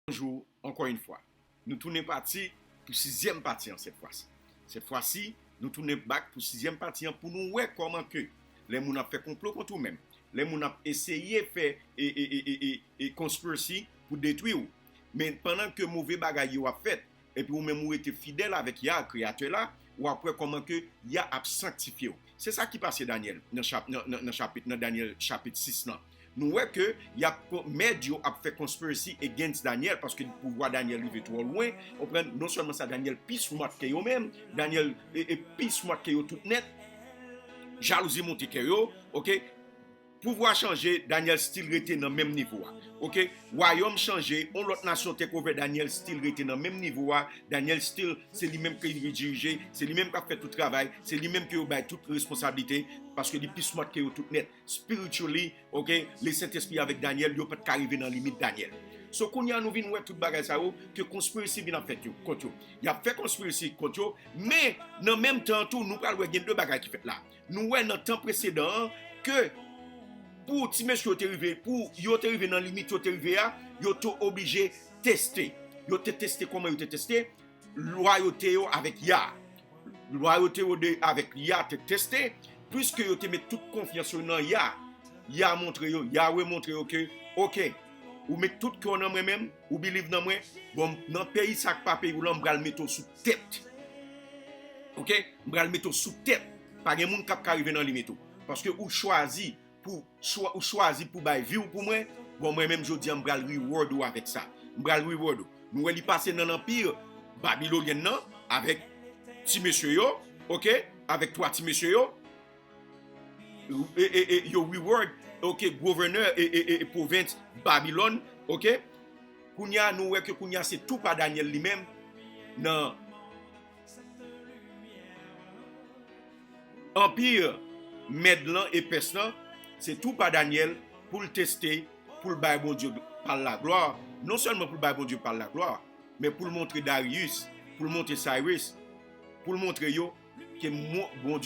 Bonjour, encore une fois. Nous tournons parti pour sixième partie cette fois-ci. Cette fois-ci, nous tournons back pour sixième partie pour nous voir comment que les gens ont fait complot contre eux-mêmes. Les gens ont essayé de faire et conspiracy pour détruire. Mais pendant que mauvais bagaille a fait, et puis vous-même vous êtes fidèle avec Yah, créateur là, ou après comment que Yah a sanctifié. C'est ça qui passe Daniel, dans Daniel chapitre 6 là. Nous voyons que il y a Médio a fait conspiracy against Daniel parce que le pouvoir Daniel arrive trop loin. Non seulement ça, Daniel pis smart que yo même, Daniel est pis smart que yo tout net. Jalousie monte que yo, OK? Pouvoir changer, Daniel still rete dans même niveau. OK? Royaume changer, on l'autre nation te couvert, Daniel still rete dans même niveau. Daniel still, c'est lui-même qui dirige, c'est lui-même qui a fait tout le travail, c'est lui-même qui a toute responsabilité parce que les plus smart que tout net. Spiritually, OK? Le Saint-Esprit avec Daniel, il peut pas arriver dans la limite Daniel. So qu'on y a nous vinn ouais tout bagage ça que conspiracy vient en fait contre yo. Il a fait conspiracy contre yo, mais dans même temps tout nous parlons de deux bagages qui fait là. Nous ouais dans le temps précédent que pour ti monsieur te arrivé pour yo te arrivé dans limite yo te arrivé a, yo te obligé tester. Yo te tester comment yo te tester loyauté yo avec Yah. Loyauté yo avec Yah te tester puisque yo te met toute confiance dans Yah. Yah montré yo, Yahweh montré yo que OK, ou met tout cœur dans moi-même, ou believe dans moi, bon dans pays ça pas pays ou l'on bral mettre sous tête. OK? Bral mettre sous tête. Pas gen moun k'ap arriver dans limite parce que ou choisi pour bail vie ou pour moi, bon moi même je dis m'bral reward ou avec ça. M'bral reward. Nous li passer dans l'empire babylonien nan avec ti monsieur yo, OK? Avec toi ti monsieur yo. Et yo reward, OK, gouverneur et province Babylone, OK? Kounya nous ouais que Kounya c'est tout pas Daniel lui-même dans empire Medlan et Persan, c'est tout pas Daniel pour le tester, pour le bailler bon Dieu par la gloire. Non seulement pour le bailler bon Dieu par la gloire, mais pour le montrer Darius, pour le montrer Cyrus, pour le montrer yo que bon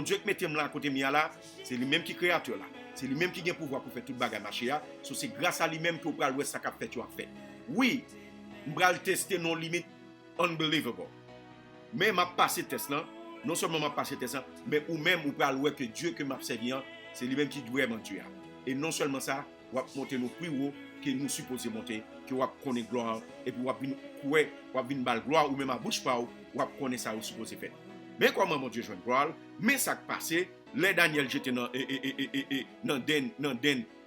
Dieu qui mette là à côté mia là, c'est lui-même qui créateur là. C'est lui-même qui a le pouvoir pour faire tout le bagage marcher là. So c'est grâce à lui-même que vous pouvez ça qu'a fait tu as fait. Oui, on va le tester non limite unbelievable. Mais m'a passé test là. Non seulement m'a passé test là, mais ou même ou pouvez voir que Dieu que m'a servi, c'est lui-même qui doit vraiment Dieu. Et non seulement ça, on va monter nos plus haut que nous supposons monter, que on va connaître gloire et puis on va venir bal gloire ou même à bouche pas on va connaître ça ou supposé faire. Mais comment mon Dieu joint gloire, mais ça qui passé, les Daniel j'étais dans den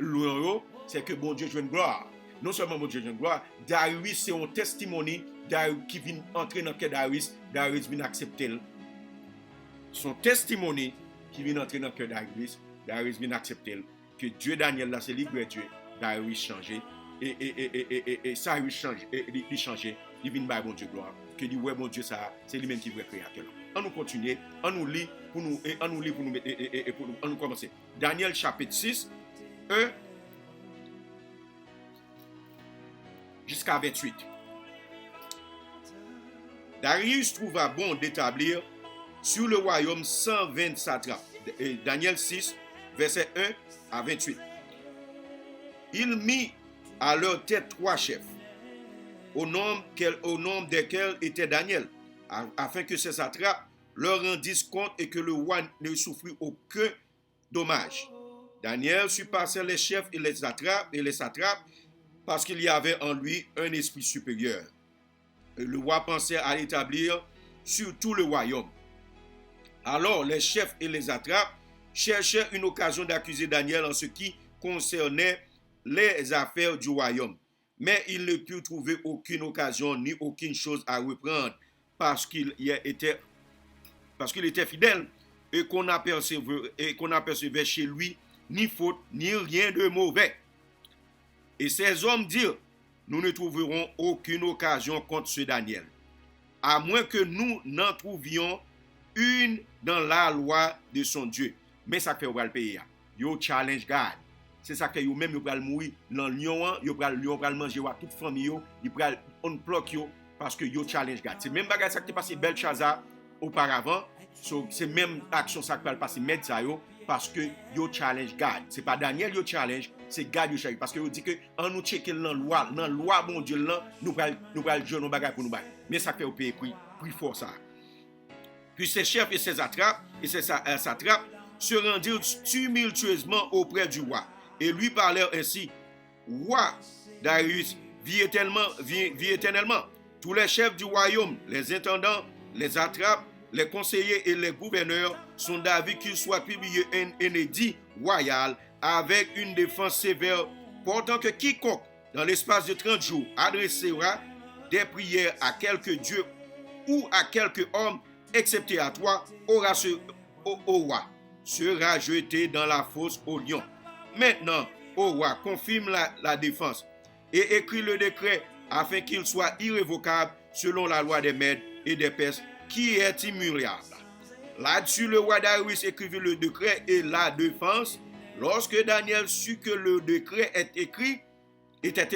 loin, c'est que bon Dieu joint gloire. Non seulement mon Dieu joint gloire, Darius c'est un testimony qui vient entrer dans le cœur Darius vient accepter son testimony qui vient entrer dans le cœur Darius vient accepter que Dieu Daniel là c'est libre Dieu, Darius changé et Cyrus change il changé, il vient par bon Dieu gloire. Que dit ouais mon Dieu ça c'est lui-même qui veut créateur. On nous continue, on nous lit pour nous et pour nous commencer. Daniel chapitre 6 1 jusqu'à 28. Darius trouva bon d'établir sur le royaume 120 satrapes. Daniel 6 verset 1 à 28. Il mit à leur tête 3 chefs, au nombre desquels était Daniel, afin que ces satrapes leur rendissent compte et que le roi ne souffrit aucun dommage. Daniel surpassait les chefs et les satrapes parce qu'il y avait en lui un esprit supérieur. Et le roi pensait à l'établir sur tout le royaume. Alors les chefs et les satrapes cherchaient une occasion d'accuser Daniel en ce qui concernait les affaires du royaume. Mais il ne put trouver aucune occasion ni aucune chose à reprendre parce qu'il était fidèle et qu'on apercevait chez lui ni faute ni rien de mauvais. Et ces hommes dirent, nous ne trouverons aucune occasion contre ce Daniel, à moins que nous n'en trouvions une dans la loi de son Dieu. Mais ça fait le pays. Yo challenge God. C'est ça que yo même yo pral mourir dans lion, yo pral manger wa toute famille yo, yo pral on bloque yo parce que yo challenge God. C'est même bagage ça qui passé Belshazzar auparavant. So, c'est même action ça qui va passer Medsa yo parce que yo challenge God. C'est pas Daniel yo challenge, c'est God yo challenge. Parce que yo dit que en nous checker dans loi bon Dieu là, nous pral jouer nos bagages pour nous battre. Mais ça fait au pays prix fort ça. Puis ses chefs et ses satrapes se rendirent tumultueusement auprès du roi et lui parlèrent ainsi: Roi Darius, vis éternellement. Tous les chefs du royaume, les intendants, les satrapes, les conseillers et les gouverneurs sont d'avis qu'il soit publié un édit royal avec une défense sévère portant que quiconque, dans l'espace de 30 jours, adressera des prières à quelque dieu ou à quelque homme, excepté à toi, au roi, sera jeté dans la fosse au lion. Maintenant, ô roi, confirme la défense et écrit le décret afin qu'il soit irrévocable selon la loi des Mèdes et des Perses qui est immuable. Là-dessus, le roi Darius écrivit le décret et la défense. Lorsque Daniel sut que le décret était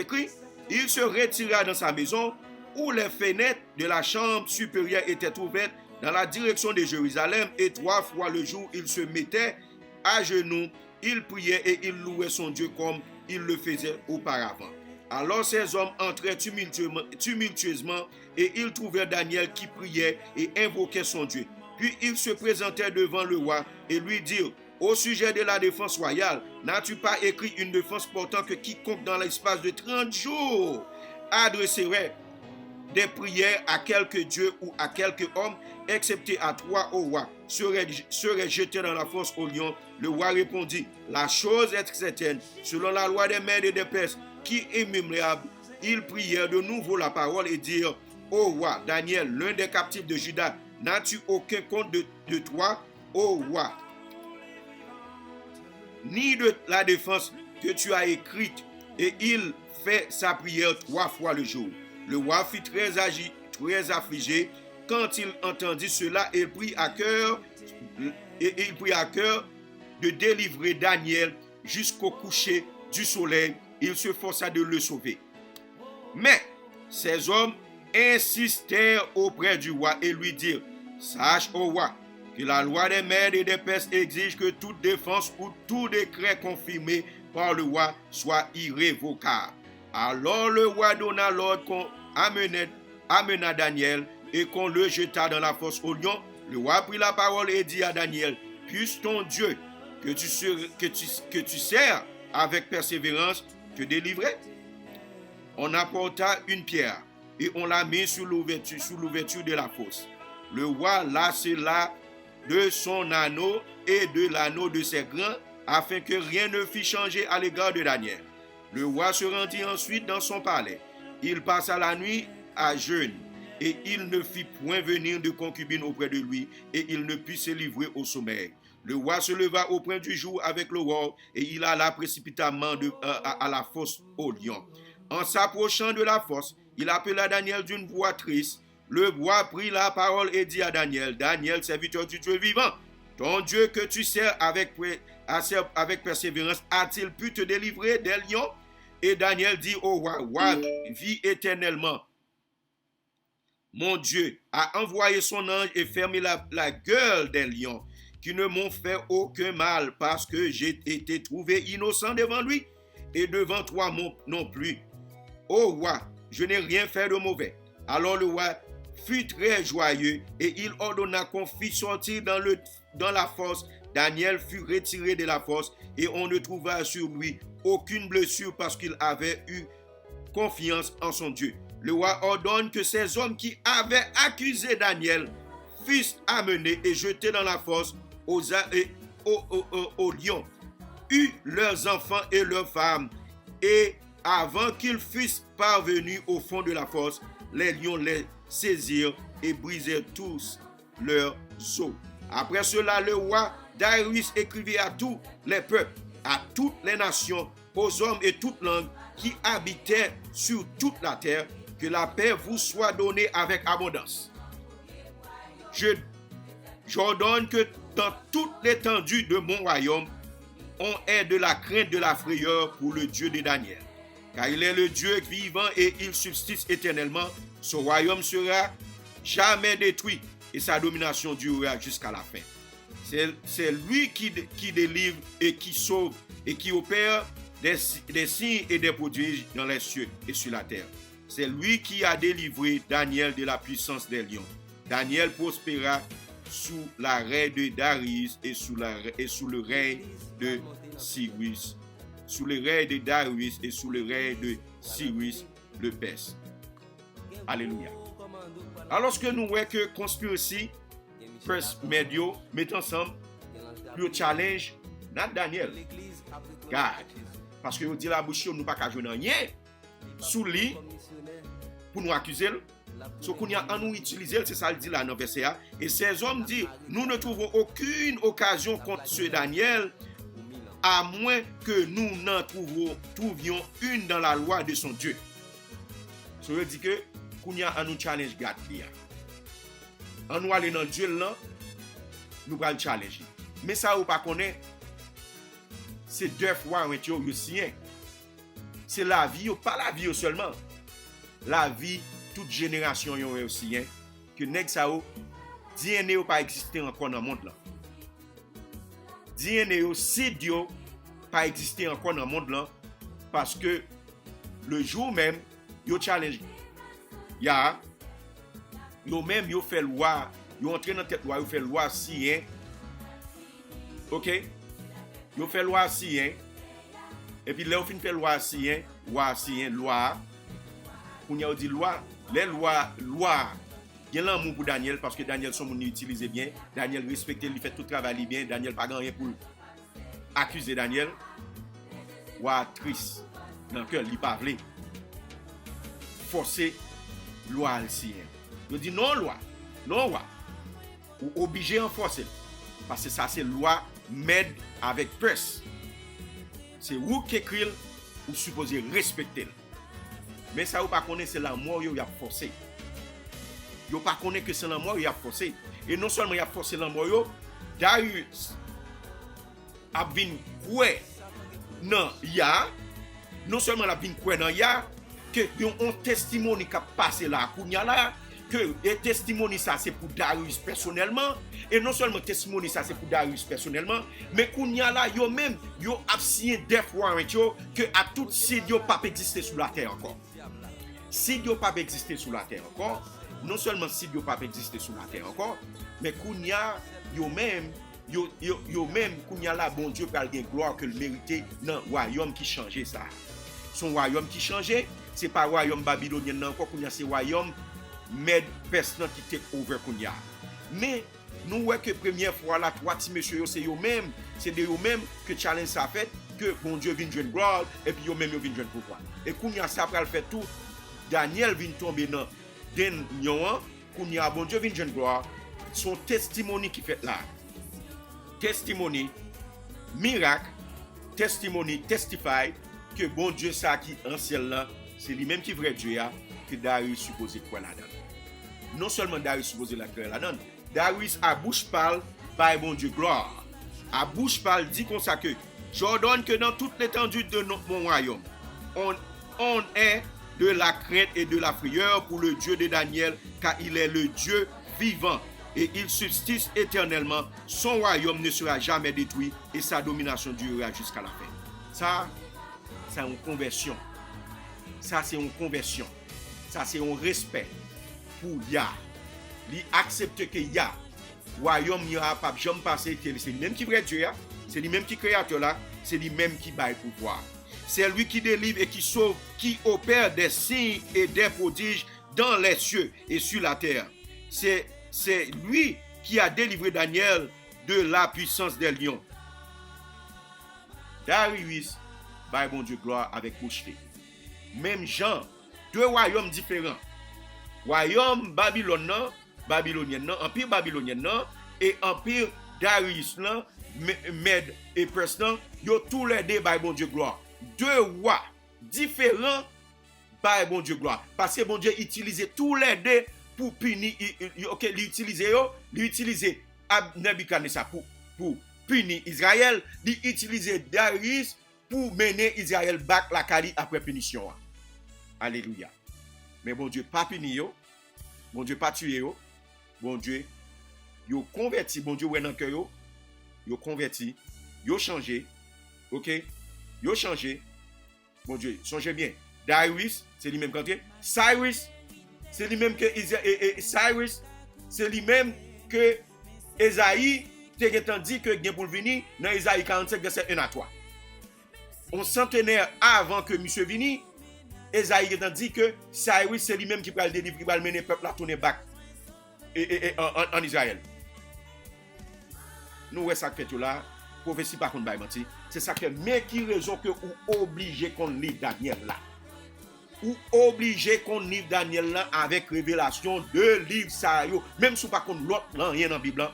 écrit, il se retira dans sa maison où les fenêtres de la chambre supérieure étaient ouvertes dans la direction de Jérusalem, et 3 fois le jour, il se mettait à genoux, il priait et il louait son Dieu comme il le faisait auparavant. Alors ces hommes entraient tumultueusement et ils trouvèrent Daniel qui priait et invoquait son Dieu. Puis ils se présentèrent devant le roi et lui dirent: au sujet de la défense royale, n'as-tu pas écrit une défense portant que quiconque dans l'espace de 30 jours adresserait des prières à quelque dieu ou à quelque homme, excepté à toi, ô roi, serait jeté dans la fosse au lion? Le roi répondit: la chose est certaine, selon la loi des Mèdes et des Perses, qui est immuable. Ils prièrent de nouveau la parole et dirent: ô roi Daniel, l'un des captifs de Juda, n'as-tu aucun compte de toi, ô roi, ni de la défense que tu as écrite? Et il fait sa prière 3 fois le jour. Le roi fut très affligé quand il entendit cela et il prit à cœur de délivrer Daniel jusqu'au coucher du soleil. Il se força de le sauver. Mais ces hommes insistèrent auprès du roi et lui dirent: sache, ô roi, que la loi des Mèdes et des Perses exige que toute défense ou tout décret confirmé par le roi soit irrévocable. Alors le roi donna l'ordre qu'on amena Daniel et qu'on le jeta dans la fosse au lion. Le roi prit la parole et dit à Daniel: puisse ton Dieu que tu sers avec persévérance te délivrer. On apporta une pierre et on la mit sous l'ouverture de la fosse. Le roi la scella de son anneau et de l'anneau de ses grands, afin que rien ne fût changé à l'égard de Daniel. Le roi se rendit ensuite dans son palais. Il passa la nuit à jeûne, et il ne fit point venir de concubine auprès de lui, et il ne put se livrer au sommeil. Le roi se leva au point du jour avec l'aurore, et il alla précipitamment à la fosse au lion. En s'approchant de la fosse, il appela Daniel d'une voix triste. Le roi prit la parole et dit à Daniel: Daniel, serviteur du Dieu vivant, ton Dieu que tu sers avec persévérance, a-t-il pu te délivrer des lions? Et Daniel dit au roi: roi, vis éternellement. Mon Dieu a envoyé son ange et fermé la gueule des lions, qui ne m'ont fait aucun mal, parce que j'ai été trouvé innocent devant lui et devant toi non plus. Ô roi, je n'ai rien fait de mauvais. Alors le roi fut très joyeux et il ordonna qu'on fît sortir dans la fosse. Daniel fut retiré de la fosse et on ne trouva sur lui aucune blessure parce qu'il avait eu confiance en son Dieu. Le roi ordonne que ces hommes qui avaient accusé Daniel fussent amenés et jetés dans la fosse aux lions, eurent leurs enfants et leurs femmes, et avant qu'ils fussent parvenus au fond de la fosse, les lions les saisirent et brisèrent tous leurs os. Après cela, le roi Darius écrivit à tous les peuples, à toutes les nations, aux hommes et toutes langues qui habitaient sur toute la terre, que la paix vous soit donnée avec abondance. J'ordonne que dans toute l'étendue de mon royaume, on ait de la crainte, de la frayeur pour le Dieu de Daniel. Car il est le Dieu vivant et il subsiste éternellement. Son royaume sera jamais détruit et sa domination durera jusqu'à la fin. C'est lui qui délivre et qui sauve et qui opère des signes et des prodiges dans les cieux et sur la terre. C'est lui qui a délivré Daniel de la puissance des lions. Daniel prospéra sous l'arrêt de Darius et sous le règne de Cyrus. Sous le règne de Darius et sous le règne de Cyrus le Perse. Alléluia. Alors que nous voyons que conspiracy, first medio, met ensemble, le challenge, not Daniel, God. Parce que vous dit la bouche, nous pas qu'à jouer rien sous lui pour nous accuser. Ce qu'on a à nous utiliser, c'est ça le dit là dans verset A. Et ces hommes disent, nous ne trouvons aucune occasion contre ce Daniel, à moins que nous n'en trouvions une dans la loi de son Dieu. Ça veut dire que qu'on a à nous challenge God. En nous aller dans Dieu là, nous allons challenge. Mais ça ou pas connaît, c'est deux fois un tio aussi. C'est la vie, pas la vie seulement. La vie, toute génération yon aussi. Que nèg ça ou, DNA ou pas exister encore dans le monde là. DNA ou si Dieu pas exister encore dans le monde là, parce que le jour même, yo challenge. Ya, yo même yo fait loi, yo entré dans tête loi, yo fait loi si OK? Yo fait loi si et puis là, on fin fait loi si loi. On y a dit loi, les lois, il y a l'amour pour Daniel parce que Daniel son monde utilisé bien, Daniel respecté, il fait tout travail bien, Daniel pas rien pour accuser Daniel. Wa triste dans cœur, il pas vle forcer loi si. Il dit non loi, ou obligé en forcer parce que ça c'est loi med avec presse. C'est vous qui écrit ou supposé respecter. Mais ça vous pas connaître c'est la mort yo y a forcé. Yo pas connaître que c'est la mort y a forcé. Et non seulement y a forcé la mort yo, Darius a vinn koué non ya, non seulement la vinn koué non ya que yon un testimony qui a passé là kounya là que et testimony ça c'est pour Darius personnellement et non seulement testimony ça c'est pour Darius personnellement mais kounya là yo même yo a signé death warrant yo que à tout si yo pas exister sur la terre encore. Si Dieu pas exister sur la terre encore, non seulement si Dieu pas exister sur la terre encore, mais kounya yo même kounya là bon Dieu parle de gloire que le mérité dans royaume qui changeait ça. Son royaume qui changeait, c'est pas royaume babylonien encore kounya c'est royaume med personne qui take over kounya. Mais nous voyons que première fois là trois petits messieurs c'est eux même, c'est de eux même que challenge ça fait que bon Dieu vient joindre gloire et puis eux même vient joindre pouvoir. Et kounya ça pral fait tout Daniel vient tomber dans den nyon kounya bon Dieu vient joindre gloire son testimony qui fait là. Testimony miracle, testimony testify que bon Dieu ça qui en ciel là, c'est lui même qui vrai Dieu a que Darius supposé quoi là-dedans. Non seulement Darius supposé la croire là-dedans, Darius à bouche parle par bon Dieu gloire. À bouche parle dit comme ça que j'ordonne que dans toute l'étendue de mon royaume, on est de la crainte et de la frayeur pour le Dieu de Daniel, car il est le Dieu vivant et il subsiste éternellement. Son royaume ne sera jamais détruit et sa domination durera jusqu'à la fin. Ça, c'est une conversion. Ça, c'est une conversion. Ça, c'est un respect pour Yah. Il accepte que Yah, royaume Yah, pas jamais passé, c'est lui-même qui vrai Dieu, c'est lui-même qui créateur là, c'est lui-même qui baille pouvoir. C'est lui qui délivre et qui sauve, qui opère des signes et des prodiges dans les cieux et sur la terre. C'est lui qui a délivré Daniel de la puissance des lions. Darius, by bon Dieu gloire avec boucheté. Même Jean, deux royaumes différents. Royaume babylonien, empire babylonien et empire Darius Med et Perse, yo tous les deux by bon Dieu gloire. Deux rois différents by bon Dieu gloire. Parce que bon Dieu utilisait tous les deux pour punir, ok, l'utiliser Nebuchadnezzar pour punir Israël, l'utiliser Darius pour mener Israël back la Cali après punition. Alléluia. Mais bon Dieu pas puni yo, bon Dieu pas tué yo, bon Dieu yo converti, bon Dieu ouais dans cœur yo, yo converti, yo changé, ok? Yo changé, mon Dieu, songez bien, Darius, c'est lui-même qui entre, Cyrus, c'est lui-même que Cyrus, c'est lui-même que Esaïe, te dit que gen pour venir dans Esaïe 45, verset 1 à 3. On centenaire avant que monsieur vini, Esaïe a dit que Cyrus c'est lui-même qui va le délivrer, qui va le mener le peuple à tourner back en Israël. Nous ouais ça fait tout là, prophétie par contre menti. C'est ça que mais qui raison que ou obligé qu'on lit Daniel là. Ou obligé qu'on lit Daniel là avec révélation de livres ça yo, même si pas qu'on l'autre rien dans Bible,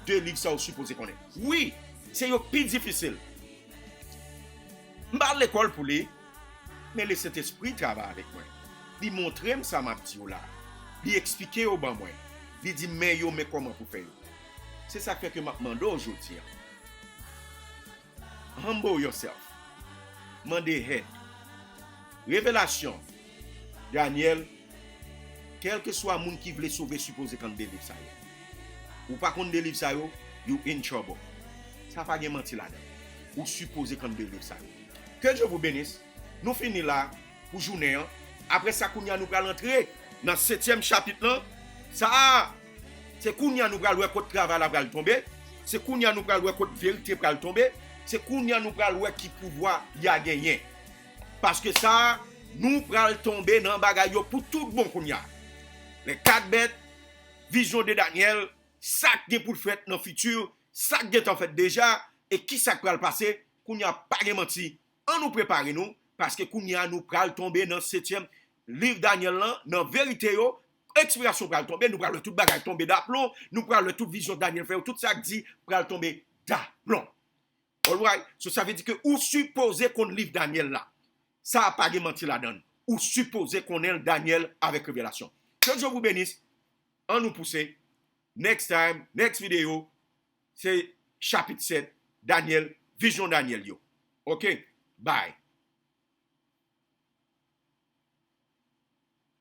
deux livres ça supposé qu'on est. Oui, c'est yo plus difficile. M'parle l'école pour lui, mais le Saint-Esprit travaille avec moi. Il montre ça m'a dit là. Il explique au ban moi. Il dit mais comment pour faire. C'est ça que m'a demandé aujourd'hui. Humble yourself. Mandez aide. Révélation. Daniel, quel que soit le monde qui veut sauver, supposé qu'on délivre ça. Ou pas qu'on délivre ça, you in trouble. Ça va pas mentir là-dedans. Ou supposé qu'on délivre ça. Que Dieu vous bénisse. Nous finissons là pour journée. Après ça, Kounia nous allons entrer dans le 7e chapitre. Là. Ça, c'est Kounia nous allons voir que le travail va tomber. C'est Kounia nous allons voir que la vérité va tomber. C'est Kounia nous allons voir qui pouvoir y a gagné. Parce que ça, nous allons tomber dans le bagage pour tout bon Kounia. Les 4 bêtes, vision de Daniel, ça qui est pour le faire dans le futur, ça qui est en fait déjà, et qui ça va le passer, Kounia pas de menti. On nous prépare nous, parce que Kounia nous allons tomber dans le 7e livre Daniel là, dans la vérité, expiration va tomber, nous allons tout bagage tomber d'aplomb, nous allons toute vision de Daniel faire, tout ça dit, va tomber d'aplomb. Alright, so ça veut dire que ou supposé qu'on livre Daniel là, ça n'a pas de menti là-dedans, ou supposé qu'on ait Daniel avec révélation. Que Dieu vous bénisse, on nous pousse. Next time, next vidéo, c'est chapitre 7, Daniel, vision Daniel yo. Ok, bye.